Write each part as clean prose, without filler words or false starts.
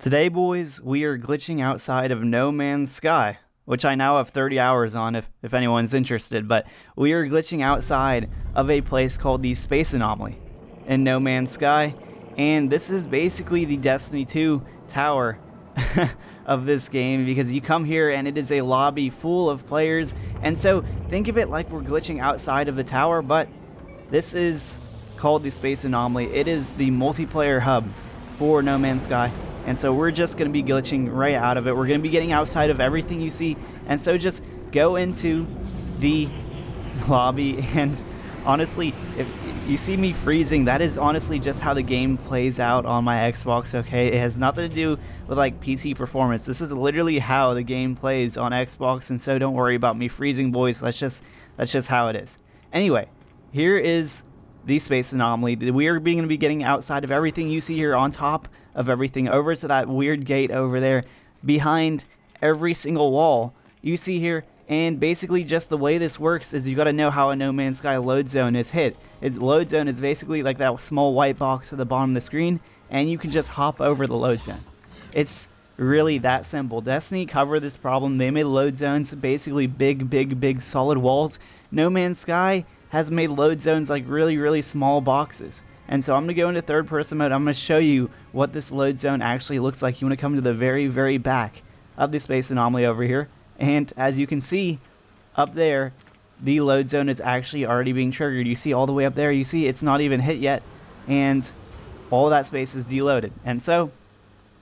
Today, boys, we are glitching outside of No Man's Sky, which I now have 30 hours on if anyone's interested, but we are glitching outside of a place called the Space Anomaly in No Man's Sky, and this is basically the Destiny 2 tower of this game, because you come here and it is a lobby full of players, and so think of it like we're glitching outside of the tower, but this is called the Space Anomaly. It is the multiplayer hub for No Man's Sky. And so we're just going to be glitching right out of it. We're going to be getting outside of everything you see. And so just go into the lobby. And honestly, if you see me freezing, that is honestly just how the game plays out on my Xbox, okay? It has nothing to do with like PC performance. This is literally how the game plays on Xbox. And so don't worry about me freezing, boys. That's just how it is. Anyway, here is the Space Anomaly. We are going to be getting outside of everything you see here, on top of everything, over to that weird gate over there, behind every single wall you see here. And basically just the way this works is you got to know how a No Man's Sky load zone is hit. Its load zone is basically like that small white box at the bottom of the screen, and you can just hop over the load zone. It's really that simple. Destiny covered this problem. They made load zones basically big solid walls. No Man's Sky has made load zones like really small boxes. And so I'm going to go into third person mode. I'm going to show you what this load zone actually looks like. You want to come to the very back of the Space Anomaly over here. And as you can see up there, the load zone is actually already being triggered. You see all the way up there, you see it's not even hit yet. And all that space is deloaded. And so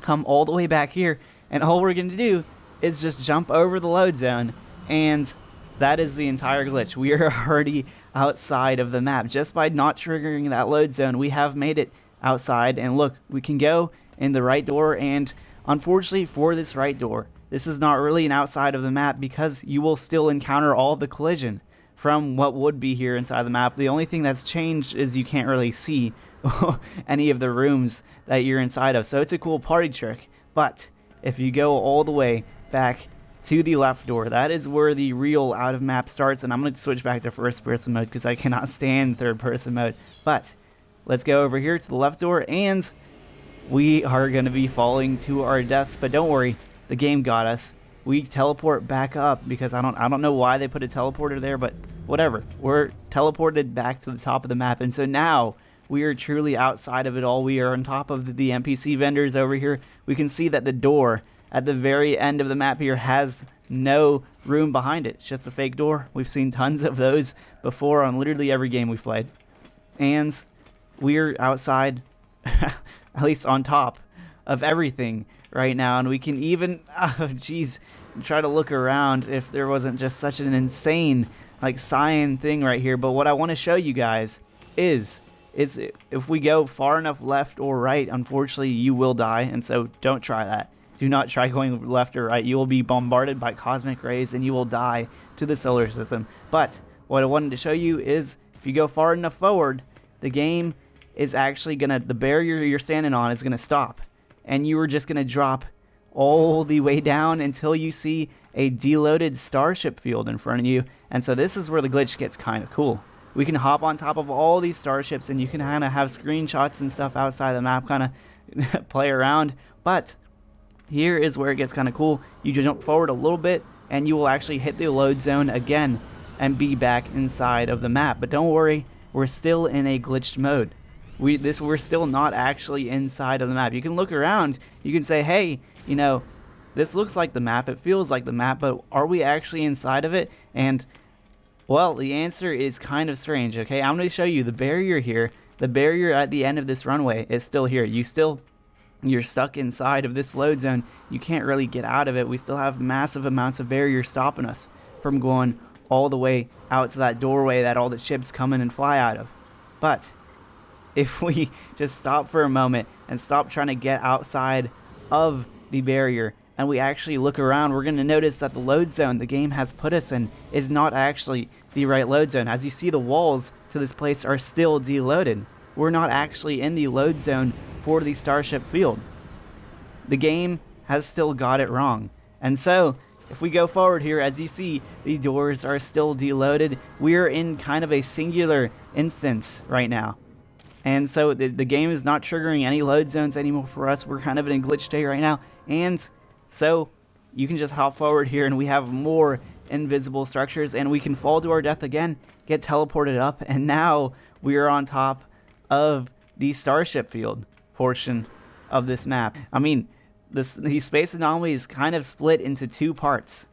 come all the way back here, and all we're going to do is just jump over the load zone, and that is the entire glitch. We are already outside of the map. Just by not triggering that load zone, we have made it outside. And look, we can go in the right door, and unfortunately for this right door, this is not really an outside of the map, because you will still encounter all the collision from what would be here inside the map. The only thing that's changed is you can't really see any of the rooms that you're inside of. So it's a cool party trick. But if you go all the way back to the left door, that is where the real out of map starts. And I'm going to switch back to first person mode because I cannot stand third person mode. But let's go over here to the left door, and we are going to be falling to our deaths. But don't worry, the game got us. We teleport back up because I don't know why they put a teleporter there, but whatever. We're teleported back to the top of the map, and so now we are truly outside of it all. We are on top of the NPC vendors over here. We can see that the door at the very end of the map here has no room behind it. It's just a fake door. We've seen tons of those before on literally every game we've played. And we're outside, at least on top of everything right now. And we can even, try to look around if there wasn't just such an insane like cyan thing right here. But what I want to show you guys is if we go far enough left or right, unfortunately you will die. And so don't try that. Do not try going left or right. You will be bombarded by cosmic rays and you will die to the solar system. But what I wanted to show you is if you go far enough forward, the game is actually the barrier you're standing on is gonna stop. And you are just gonna drop all the way down until you see a deloaded starship field in front of you. And so this is where the glitch gets kind of cool. We can hop on top of all these starships, and you can kind of have screenshots and stuff outside the map, kind of play around. But here is where it gets kind of cool. You jump forward a little bit, and you will actually hit the load zone again and be back inside of the map. But don't worry, we're still in a glitched mode. We're still not actually inside of the map. You can look around. You can say, hey, you know, this looks like the map. It feels like the map, but are we actually inside of it? And well, the answer is kind of strange. Okay, I'm going to show you the barrier here. The barrier at the end of this runway is still here. You're stuck inside of this load zone. You can't really get out of it. We still have massive amounts of barrier stopping us from going all the way out to that doorway that all the ships come in and fly out of. But if we just stop for a moment and stop trying to get outside of the barrier and we actually look around, we're going to notice that the load zone the game has put us in is not actually the right load zone. As you see, the walls to this place are still deloaded. We're not actually in the load zone for the starship field. The game has still got it wrong. And so if we go forward here, as you see, the doors are still deloaded. We're in kind of a singular instance right now. And so the game is not triggering any load zones anymore for us. We're kind of in a glitch state right now. And so you can just hop forward here and we have more invisible structures and we can fall to our death again, get teleported up, and now we are on top of the starship field portion of this map. I mean, the Space Anomaly is kind of split into two parts,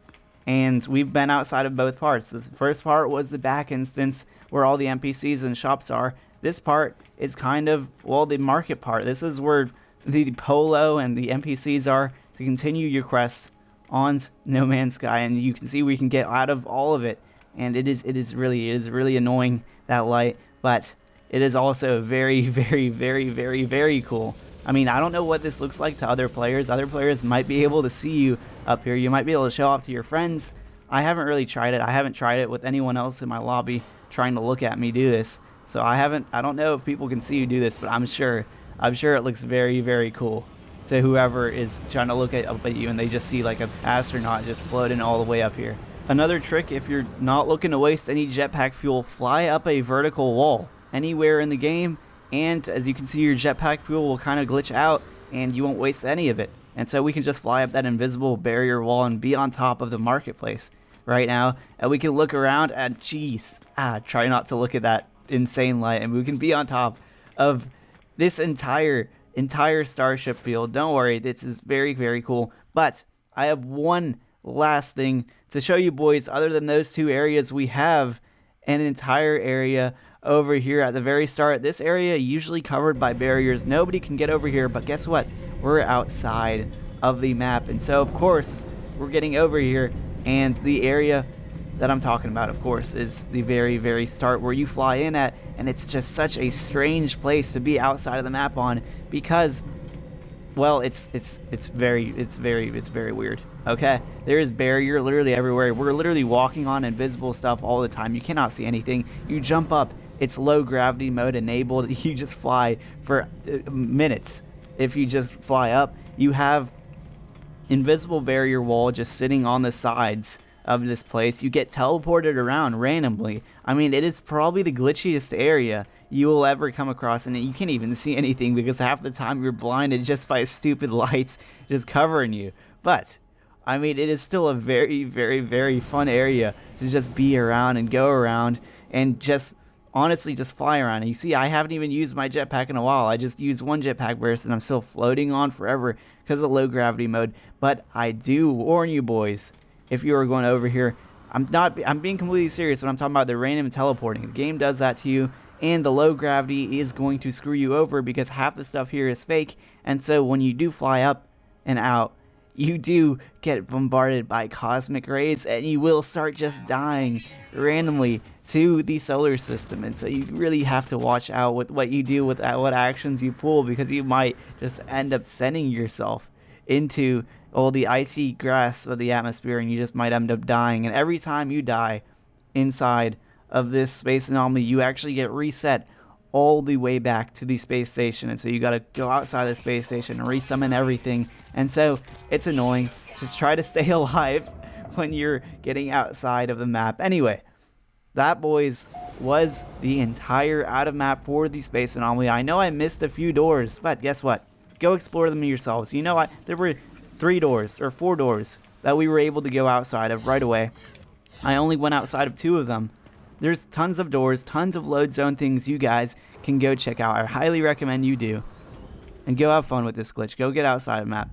and we've been outside of both parts. The first part was the back instance where all the NPCs and shops are. This part is kind of, well, the market part. This is where the polo and the NPCs are to continue your quest on No Man's Sky, and you can see we can get out of all of it. And it is really annoying, that light, but it is also very, very, very, very, very cool. I mean, I don't know what this looks like to other players. Other players might be able to see you up here. You might be able to show off to your friends. I haven't really tried it. I haven't tried it with anyone else in my lobby trying to look at me do this. So I don't know if people can see you do this, but I'm sure it looks very, very cool to whoever is trying to look up at you and they just see like an astronaut just floating all the way up here. Another trick, if you're not looking to waste any jetpack fuel, fly up a vertical wall anywhere in the game, and as you can see, your jetpack fuel will kind of glitch out and you won't waste any of it. And so we can just fly up that invisible barrier wall and be on top of the marketplace right now, and we can look around and try not to look at that insane light, and we can be on top of this entire starship field. Don't worry, this is very, very cool. But I have one last thing to show you boys. Other than those two areas, we have an entire area over here at the very start. This area usually covered by barriers. Nobody can get over here, but guess what? We're outside of the map, and so of course we're getting over here, and the area that I'm talking about, of course, is the very, very start where you fly in at, and it's just such a strange place to be outside of the map on, because, well, it's very weird. Okay, there is barrier literally everywhere. We're literally walking on invisible stuff all the time. You cannot see anything. You jump up, it's low gravity mode enabled. You just fly for minutes. If you just fly up, you have invisible barrier wall just sitting on the sides of this place. You get teleported around randomly. I mean, it is probably the glitchiest area you will ever come across, and you can't even see anything because half the time you're blinded just by stupid lights just covering you. But I mean, it is still a very, very, very fun area to just be around and go around and just honestly just fly around. And you see, I haven't even used my jetpack in a while. I just used one jetpack burst and I'm still floating on forever because of low gravity mode. But I do warn you boys, if you are going over here, I'm being completely serious when I'm talking about the random teleporting. The game does that to you, and the low gravity is going to screw you over because half the stuff here is fake. And so when you do fly up and out, you do get bombarded by cosmic rays, and you will start just dying randomly to the solar system. And so you really have to watch out with what you do, with what actions you pull, because you might just end up sending yourself into all the icy grass of the atmosphere, and you just might end up dying. And every time you die inside of this space anomaly, you actually get reset all the way back to the space station. And so you got to go outside the space station and resummon everything. And so it's annoying. Just try to stay alive when you're getting outside of the map. Anyway, that, boys, was the entire out of map for the space anomaly. I know I missed a few doors, but guess what? Go explore them yourselves. You know what? There were 4 doors that we were able to go outside of right away. I only went outside of 2 of them. There's tons of doors, tons of load zone things you guys can go check out. I highly recommend you do. And go have fun with this glitch. Go get outside of the map.